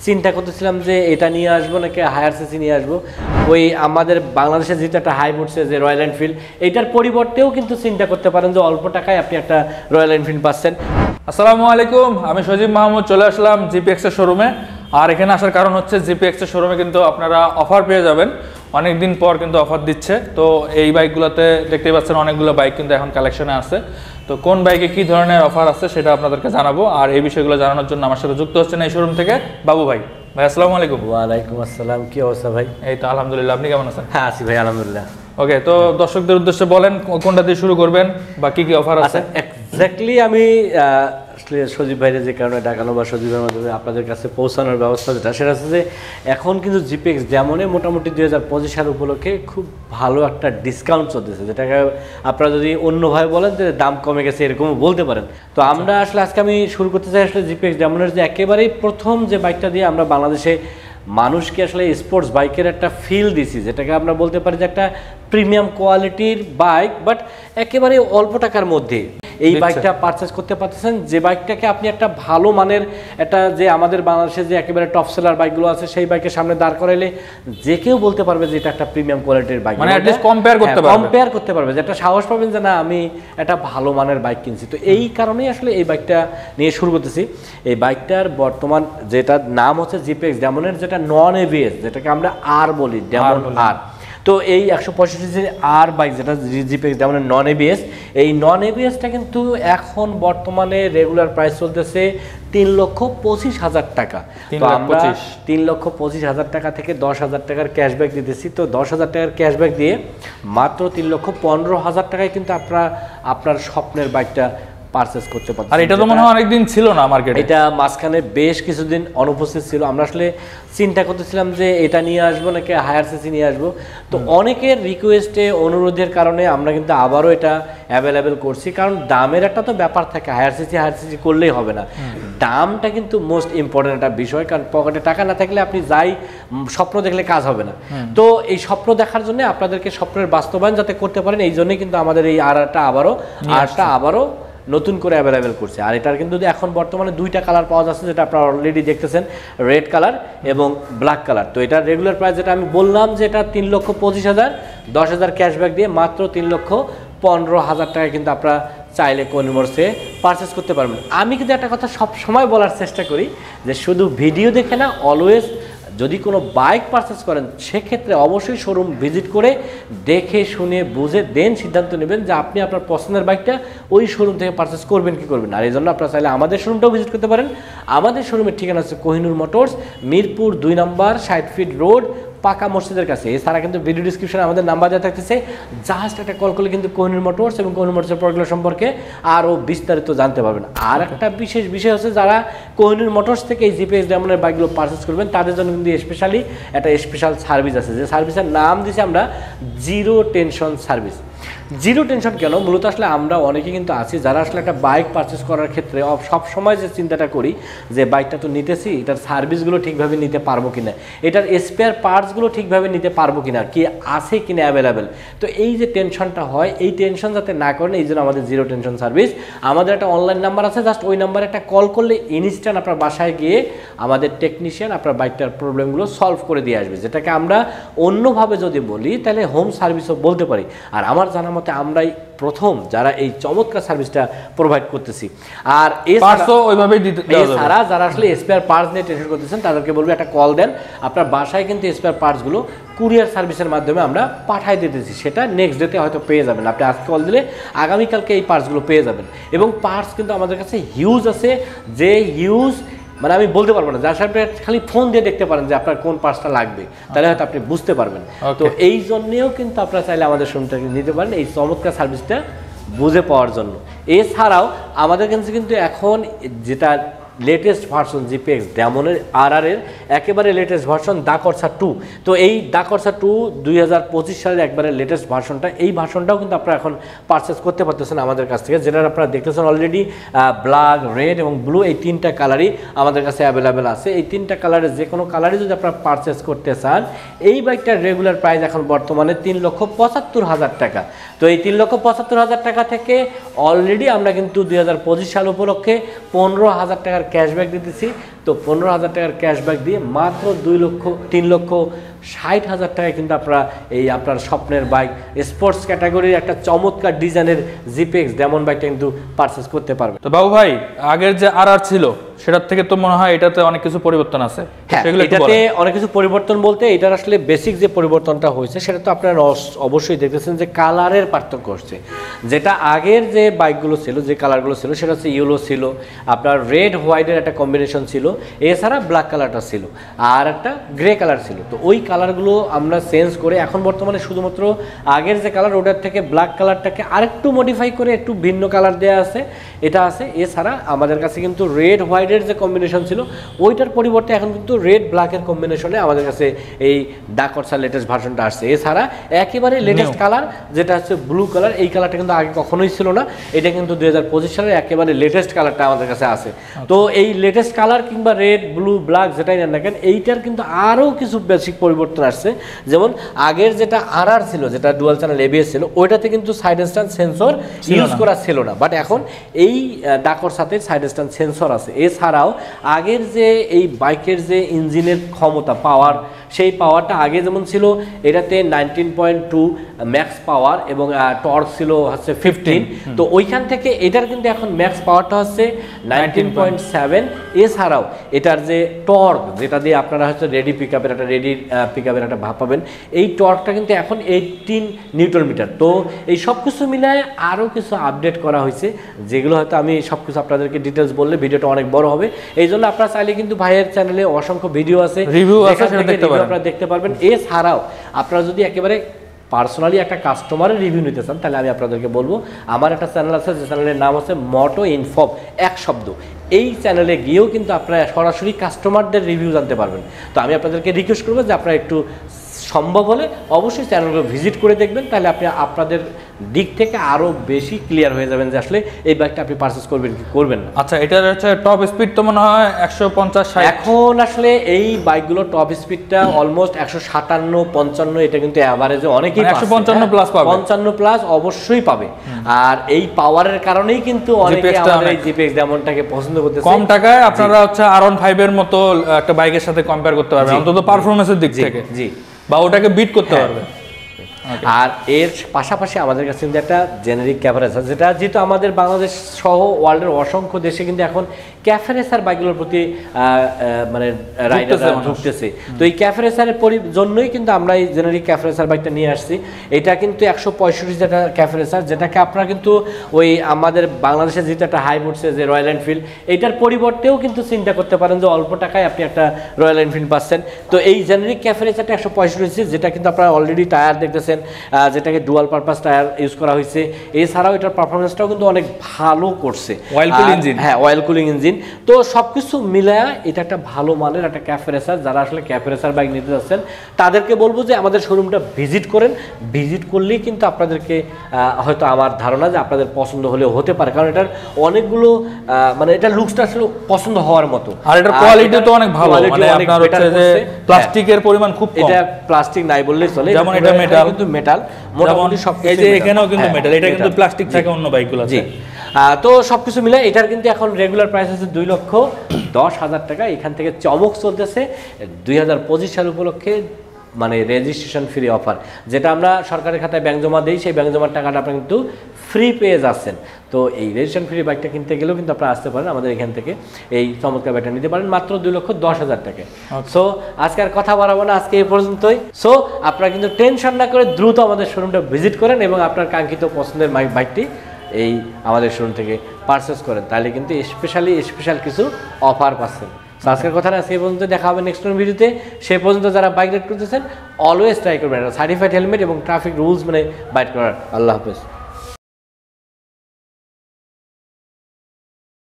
চিন্তা করতেছিলাম যে এটা নিয়ে আসবো নাকি হায়ার সিসি নিয়ে আসবো। ওই আমাদের বাংলাদেশে যেহেতু একটা হাই উঠছে যে রয়্যাল এনফিল্ড, এইটার পরিবর্তেও কিন্তু চিন্তা করতে পারেন যে অল্প টাকায় আপনি একটা রয়্যাল এনফিল্ড পাচ্ছেন। আসসালামু আলাইকুম, আমি সজীব মাহমুদ চলে আসলাম জিপিএক্স এর শোরুমে। আর এখানে আসার কারণ হচ্ছে জিপিএক্স এর শোরুমে কিন্তু আপনারা অফার পেয়ে যাবেন, অনেক দিন পর কিন্তু অফার দিচ্ছে। তো এই বাইকগুলোতে দেখতেই পাচ্ছেন অনেকগুলো বাইক কিন্তু এখন কালেকশনে আছে। তো কোন বাইকে কি ধরনের অফার আছে সেটা আপনাদেরকে জানাবো, আর এই বিষয়গুলো জানানোর জন্য আমার সাথে যুক্ত হচ্ছেন এই শোরুম থেকে বাবু ভাই। ভাই আসসালামু আলাইকুম। ওয়ালাইকুম আসসালাম, কি অবস্থা ভাই? এই তো আলহামদুলিল্লাহ, আপনি কেমন আছেন? হ্যাঁ আছি ভাই, আলহামদুলিল্লাহ। ওকে, তো দর্শকদের উদ্দেশ্যে বলেন কোনটা দিয়ে শুরু করবেন বা কি কি অফার আছে? এক্স্যাক্টলি আমি আসলে সজীব ভাইয়ের যে কারণে ডাকানো বা সজীবের মাধ্যমে আপনাদের কাছে পৌঁছানোর ব্যবস্থা যেটা, সেটা হচ্ছে যে এখন কিন্তু জিপিএক্স যেমনই মোটামুটি 2025 সাল উপলক্ষে খুব ভালো একটা ডিসকাউন্ট চলতেছে, যেটাকে আপনারা যদি অন্যভাবে বলেন যে দাম কমে গেছে এরকমও বলতে পারেন। তো আমরা আসলে আজকে আমি শুরু করতে চাই আসলে জিপিএক্স যেমনের যে একেবারেই প্রথম যে বাইকটা দিয়ে আমরা বাংলাদেশে মানুষকে আসলে স্পোর্টস বাইকের একটা ফিল দিছি, যেটাকে আমরা বলতে পারি যে একটা প্রিমিয়াম কোয়ালিটির বাইক, বাট একেবারে অল্প টাকার মধ্যে এই বাইকটা পারচেস করতে পারতেছেন। যে বাইকটাকে আপনি একটা ভালো মানের একটা, যে আমাদের বাংলাদেশে যে একেবারে টপ সেলার বাইকগুলো আছে সেই বাইকের সামনে দাঁড় করাইলে যে কেউ বলতে পারবে যে এটা একটা প্রিমিয়াম কোয়ালিটির বাইক, মানে অ্যাটলিস্ট কম্পেয়ার করতে পারবে, যে একটা সাহস পাবেন যে না আমি একটা ভালো মানের বাইক কিনছি। তো এই কারণেই আসলে এই বাইকটা নিয়ে শুরু করতেছি। এই বাইকটার বর্তমান যেটার নাম হচ্ছে জিপিএক্স ডেমনের, যেটা নন এবিএস, যেটাকে আমরা আর বলি, ডেমন আর। তো এই 165 আর বাইক যেটা জিপিএক্স ডেমনের নন এবিএস, এই নন এবিএসটা কিন্তু এখন বর্তমানে রেগুলার প্রাইস চলতেছে 3,25,000 টাকা। তো আমরা 3,25,000 টাকা থেকে 10,000 টাকার ক্যাশব্যাক দিতেছি। তো 10,000 টাকার ক্যাশব্যাক দিয়ে মাত্র 3,15,000 টাকায় কিন্তু আপনার স্বপ্নের বাইকটা পারচেস করতে পারছেন। আর এটা তো মনে হয় অনেকদিন ছিল না মার্কেটে, এটা মাঝখানে বেশ কিছুদিন অনুপস্থিত ছিল। আমরা আসলে চিন্তা করতেছিলাম যে এটা নিয়ে আসবো নাকি হায়ার সিসি নিয়ে আসবো। তো অনেকের রিকোয়েস্টে অনুরোধের কারণে আমরা কিন্তু আবারও এটা অ্যাভেলেবেল করছি, কারণ দামের একটা তো ব্যাপার থাকে, হায়ার সিসি করলেই হবে না, দামটা কিন্তু মোস্ট ইম্পর্টেন্ট একটা বিষয়। কারণ পকেটে টাকা না থাকলে আপনি যাই স্বপ্ন দেখলে কাজ হবে না। তো এই স্বপ্ন দেখার জন্য আপনাদেরকে স্বপ্নের বাস্তবায়ন যাতে করতে পারেন, এই জন্যই কিন্তু আমাদের এই আরটা আবারও নতুন করে অ্যাভেলেবেল করছে। আর এটার কিন্তু এখন বর্তমানে দুইটা কালার পাওয়া যাচ্ছে, যেটা আপনারা অলরেডি দেখতেছেন, রেড কালার এবং ব্ল্যাক কালার। তো এটার রেগুলার প্রাইস যেটা আমি বললাম যে এটা 3,25,000, 10,000 ক্যাশব্যাক দিয়ে মাত্র 3,15,000 টাকায় কিন্তু আপনারা চাইলে কোহিনুরসে পারচেস করতে পারবেন। আমি কিন্তু একটা কথা সব সময় বলার চেষ্টা করি যে শুধু ভিডিও দেখে না, অলওয়েজ যদি কোনো বাইক পারচেস করেন সেক্ষেত্রে অবশ্যই শোরুম ভিজিট করে দেখে শুনে বুঝে দেন সিদ্ধান্ত নেবেন যে আপনি আপনার পছন্দের বাইকটা ওই শোরুম থেকে পারচেস করবেন কি করবেন। আর এই জন্য আপনারা চাইলে আমাদের শোরুমটাও ভিজিট করতে পারেন। আমাদের শোরুমের ঠিকানা হচ্ছে কোহিনুর মোটরস, মিরপুর 2 নম্বর 60 ফিট রোড, পাকা মসজিদের কাছে। এছাড়া কিন্তু ভিডিও ডিসক্রিপশনে আমাদের নাম্বার দেওয়া থাকতেছে, জাস্ট একটা কল করলে কিন্তু কোহিনুর মোটরস এবং কোহিনুর মোটরসের প্রোডাক্টগুলো সম্পর্কে আরও বিস্তারিত জানতে পারবেন। আর একটা বিশেষ বিষয় হচ্ছে, যারা কোহিনুর মোটরস থেকে এই জিপিএক্স ডেমনের বাইকগুলো পারচেস করবেন তাদের জন্য কিন্তু স্পেশালি একটা স্পেশাল সার্ভিস আছে, যে সার্ভিসের নাম দিয়েছি আমরা zero tension service. Zero tension কেন? মূলত আসলে আমরা অনেকে কিন্তু আছি যারা আসলে একটা বাইক পারচেস করার ক্ষেত্রে সব সময় যে চিন্তাটা করি যে বাইকটা তো নিতেছি, এটার সার্ভিসগুলো ঠিকভাবে নিতে পারবো কিনা, এটার স্পেয়ার পার্টসগুলো ঠিকভাবে নিতে পারবো কিনা, কি আছে কিনা অ্যাভেলেবেল। তো এই যে টেনশনটা হয়, এই টেনশন যাতে না করেন এই জন্য আমাদের জিরো টেনশন সার্ভিস। আমাদের একটা অনলাইন নাম্বার আছে, জাস্ট ওই নাম্বারে একটা কল করলে ইনস্ট্যান্ট আপনার বাসায় গিয়ে আমাদের টেকনিশিয়ান আপনার বাইকটার প্রবলেমগুলো সলভ করে দিয়ে আসবে, যেটাকে আমরা অন্যভাবে যদি বলি তাহলে হোম সার্ভিসও বলতে পারি। আর আমার জানা মতে আমরাই প্রথম যারা এই চমৎকার সার্ভিসটা প্রোভাইড করতেছি। আর এছাড়া যারা আসলে স্পেয়ার পার্টস নিয়ে টেনশন করতেছেন তাদেরকে বলবো একটা কল দেন, আপনার বাসায় কিন্তু স্পেয়ার পার্টসগুলো কুরিয়ার সার্ভিসের মাধ্যমে আমরা পাঠাই দিতেছি, সেটা নেক্সট ডেতে হয়তো পেয়ে যাবেন। আপনি আজকে কল দিলে আগামীকালকে এই পার্টসগুলো পেয়ে যাবেন। এবং পার্টস কিন্তু আমাদের কাছে হিউজ আছে, যে হিউজ মানে আমি বলতে পারবো না, যার সাথে খালি ফোন দিয়ে দেখতে পারেন যে আপনার কোন পার্টসটা লাগবে, তাহলে হয়তো আপনি বুঝতে পারবেন। তো এই জন্যেও কিন্তু আপনারা চাইলে আমাদের শোরুমটাকে নিতে পারেন এই চমৎকার সার্ভিসটা বুঝে পাওয়ার জন্য। এছাড়াও আমাদের কাছে কিন্তু এখন যেটা লেটেস্ট ভার্সন জিপিএক্স ডেমনের আরআরের একেবারে লেটেস্ট ভার্সন দাকরসা 2। তো এই দাকরসা 2 2025 সালের একবারে লেটেস্ট ভার্সনটা, এই ভার্সনটাও কিন্তু আপনারা এখন পারচেস করতে পারতেছেন আমাদের কাছ থেকে, যেটা আপনারা দেখতেছেন অলরেডি ব্ল্যাক, রেড এবং ব্লু, এই তিনটা কালারই আমাদের কাছে অ্যাভেলেবেল আছে। এই তিনটা কালারের যে কোনো কালারই যদি আপনারা পারচেস করতে চান, এই বাইকটার রেগুলার প্রাইস এখন বর্তমানে 3,75,000 টাকা। তো এই 3,75,000 টাকা থেকে অলরেডি আমরা কিন্তু 2025 সাল উপলক্ষে 15,000 টাকার ক্যাশব্যাক দিতেছি। তো 15,000 টাকার ক্যাশব্যাক দিয়ে মাত্র 3,60,000 টাকায় কিন্তু আপনারা এই আপনার স্বপ্নের বাইক স্পোর্টস ক্যাটাগরির একটা চমৎকার ডিজাইনের জিপিএক্স ডেমন বাইকটা কিন্তু পারচেস করতে পারবেন। তো বাবু ভাই, আগের যে আর ছিল সেটার থেকে তো মনে হয় এটাতে অনেক কিছু পরিবর্তন আছে। হ্যাঁ, এটাতে অনেক কিছু পরিবর্তন বলতে এটার আসলে বেসিক যে পরিবর্তনটা হয়েছে সেটা তো আপনারা অবশ্যই দেখতেছেন যে কালারের পার্থক্য হচ্ছে। যেটা আগের যে বাইকগুলো ছিল, যে কালারগুলো ছিল সেটা হচ্ছে ইয়েলো ছিল, আপনার রেড হোয়াইটের একটা কম্বিনেশন ছিল, এছাড়া ব্ল্যাক কালারটা ছিল, আর একটা গ্রে কালার ছিল। তো ওই কালারগুলো আমরা চেঞ্জ করে এখন বর্তমানে শুধুমাত্র আগের যে কালার ওটার থেকে ব্ল্যাক কালারটাকে আরেকটু মডিফাই করে একটু ভিন্ন কালার দেওয়া আছে, এটা আছে। এছাড়া আমাদের কাছে কিন্তু রেড হোয়াইটের যে কম্বিনেশন ছিল ওইটার পরিবর্তে এখন কিন্তু রেড ব্ল্যাকের কম্বিনেশনে আমাদের কাছে এই ডাকর্সার লেটেস্ট ভার্সনটা আসছে। এছাড়া একেবারে লেটেস্ট কালার যেটা হচ্ছে ব্লু কালার, এই কালারটা কিন্তু আগে কখনোই ছিল না, এটা কিন্তু 2025 সালের একেবারে লেটেস্ট কালারটা আমাদের কাছে আছে। তো এই লেটেস্ট কালার কিংবা রেড ব্লু ব্ল্যাক যেটাই নেন না কেন, এইটার কিন্তু আরও কিছু বেসিক পরিবর্তন আসছে। যেমন আগের যেটা আর ছিল, যেটা ডুয়াল চ্যানেল এবিএস ছিল, ওইটাতে কিন্তু সাইড স্ট্যান্ড সেন্সর ইউজ করা ছিল না, বাট এখন এই ডাকর সাথে সাইড স্ট্যান্ড সেন্সর আছে। এছাড়াও আগের যে এই বাইকের যে ইঞ্জিনের ক্ষমতা পাওয়ার, সেই পাওয়ারটা আগে যেমন ছিল এটাতে 19.2 ম্যাক্স পাওয়ার এবং টর্ক ছিল হচ্ছে 15, তো ওইখান থেকে এটার কিন্তু এখন ম্যাক্স পাওয়ারটা হচ্ছে 19.7। এছাড়াও এটার যে টর্ক, যেটা দিয়ে আপনারা হচ্ছে রেডি পিকআপের একটা ভাব পাবেন, এই টর্কটা কিন্তু এখন 18 নিউটন মিটার। তো এই সব কিছু মিলায় আরও কিছু আপডেট করা হয়েছে, যেগুলো হয়তো আমি সব কিছু আপনাদেরকে ডিটেলস বললে ভিডিওটা অনেক বড় হবে। এই জন্য আপনারা চাইলে কিন্তু ভাইয়ের চ্যানেলে অসংখ্য ভিডিও আছে, রিভিউ আছে, আপনারা দেখতে পারবেন। এছাড়াও আপনারা যদি একেবারে পার্সোনালি একটা কাস্টমারের রিভিউ নিতে চান, তাহলে আমি আপনাদেরকে বলবো আমার একটা চ্যানেল আছে, যে চ্যানেলের নাম হচ্ছে মোটো ইনফো, এক শব্দ। এই চ্যানেলে গিয়েও কিন্তু আপনারা সরাসরি কাস্টমারদের রিভিউ জানতে পারবেন। তো আমি আপনাদেরকে রিকোয়েস্ট করবো যে আপনারা একটু সম্ভব হলে অবশ্যই চ্যানেলগুলো ভিজিট করে দেখবেন, তাহলে আপনি আপনাদের দিক থেকে আরও বেশি ক্লিয়ার হয়ে যাবেন যে আসলে এই বাইকটা আপনি পারচেস করবেন কি করবেন না। আচ্ছা, এটার হচ্ছে টপ স্পিড তো মনে হয় 150-60। এখন আসলে এই বাইকগুলো টপ স্পিডটা অলমোস্ট 157-55, এটা কিন্তু অ্যাভারেজে অনেকেই 155 প্লাস পাবে, 55 প্লাস অবশ্যই পাবে। আর এই পাওয়ারের কারণেই কিন্তু অনেকে আমাদের এই জিপিএক্স ডেমনটাকে পছন্দ করতেছে। কম টাকায় আপনারা হচ্ছে R15 এর মতো একটা বাইকের সাথে কম্পেয়ার করতে পারবেন, অন্তত পারফরম্যান্সের দিক থেকে, জি, বা ওটাকে বিট করতে পারবে। আর এর পাশাপাশি আমাদের কাছে কিন্তু একটা জেনারিক ক্যাফেরেসার, যেটা যেহেতু আমাদের বাংলাদেশ সহ ওয়ার্ল্ডের অসংখ্য দেশে কিন্তু এখন ক্যাফেরেসার বাইকগুলোর প্রতি মানে রাইডাররা ঢুকতেছে। তো এই ক্যাফেরেসারের জন্যই কিন্তু আমরা এই জেনারিক ক্যাফেরেসার বাইকটা নিয়ে আসছি। এটা কিন্তু 165 যেটা ক্যাফেরেসার, যেটাকে আপনারা কিন্তু ওই আমাদের বাংলাদেশে যেটা একটা হাই উঠছে যে রয়্যাল এনফিল্ড, এইটার পরিবর্তেও কিন্তু চিন্তা করতে পারেন যে অল্প টাকায় আপনি একটা রয়্যাল এনফিল্ড পাচ্ছেন। তো এই জেনারিক ক্যাফেরেসারটা 165, যেটা কিন্তু আপনারা অলরেডি টায়ার দেখতেছেন, যেটাকে ডুয়াল পারপাস টায়ার ইউজ করা হয়েছে। এছাড়াও এটার পারফরমেন্সটাও কিন্তু অনেক ভালো করছে, অয়েল কুলিং ইঞ্জিন। হ্যাঁ, অয়েল কুলিং ইঞ্জিন। তো সবকিছু মিলায়া এটা একটা ভালো মানের একটা ক্যাফেরেসার। যারা আসলে ক্যাফেরেসার বাইক নিতে যাচ্ছেন তাদেরকে বলবো যে আমাদের শোরুমটা ভিজিট করেন। ভিজিট করলেই কিন্তু আপনাদেরকে হয়তো আমার ধারণা যে আপনাদের পছন্দ হলেও হতে পারে, কারণ এটার অনেকগুলো মানে এটা লুকসটা আসলে পছন্দ হওয়ার মতো। আর এটার কোয়ালিটি তো অনেক ভালো, মানে আপনার হচ্ছে যে প্লাস্টিকের পরিমাণ খুব কম। এটা প্লাস্টিক নাই বললেই চলে, যেমন এটা মেটাল, কিন্তু মেটাল মোটামুটি সব। এই যে এখানেও কিন্তু মেটাল, এটা কিন্তু প্লাস্টিক থাকে অন্য বাইকগুলো। জি, তো সবকিছু মিলে এটার কিন্তু এখন রেগুলার প্রাইস আছে 2,10,000 টাকা। এখান থেকে চমক চলতেছে 2025 সাল উপলক্ষে, মানে রেজিস্ট্রেশন ফ্রি অফার, যেটা আমরা সরকারের খাতায় ব্যাংক জমা দিই, সেই ব্যাংক জমার টাকাটা আপনারা কিন্তু ফ্রি পেয়ে যাচ্ছেন। তো এই রেজিস্ট্রেশন ফ্রি বাইকটা কিনতে গেলেও কিন্তু আপনারা আসতে পারেন আমাদের এখান থেকে, এই চমৎকার বাইকটা নিতে পারেন মাত্র 2,10,000 টাকায়। সো আজকে আর কথা বাড়াবো না, আজকে এই পর্যন্তই। সো আপনারা কিন্তু টেনশন না করে দ্রুত আমাদের শোরুমটা ভিজিট করেন এবং আপনার কাঙ্ক্ষিত পছন্দের বাইকটি এই আমাদের শোরুম থেকে পারচেস করেন, তাহলে কিন্তু স্পেশাল কিছু অফার পাচ্ছেন। আজকের কথা না, সেই পর্যন্ত দেখা হবে নেক্সট ভিডিওতে। সেই পর্যন্ত যারা বাইক রাইড করতেছেন অলওয়েজ ট্রাই করবেন সার্টিফাইড হেলমেট এবং ট্রাফিক রুলস মানে বাইক করার। আল্লাহ হাফেজ।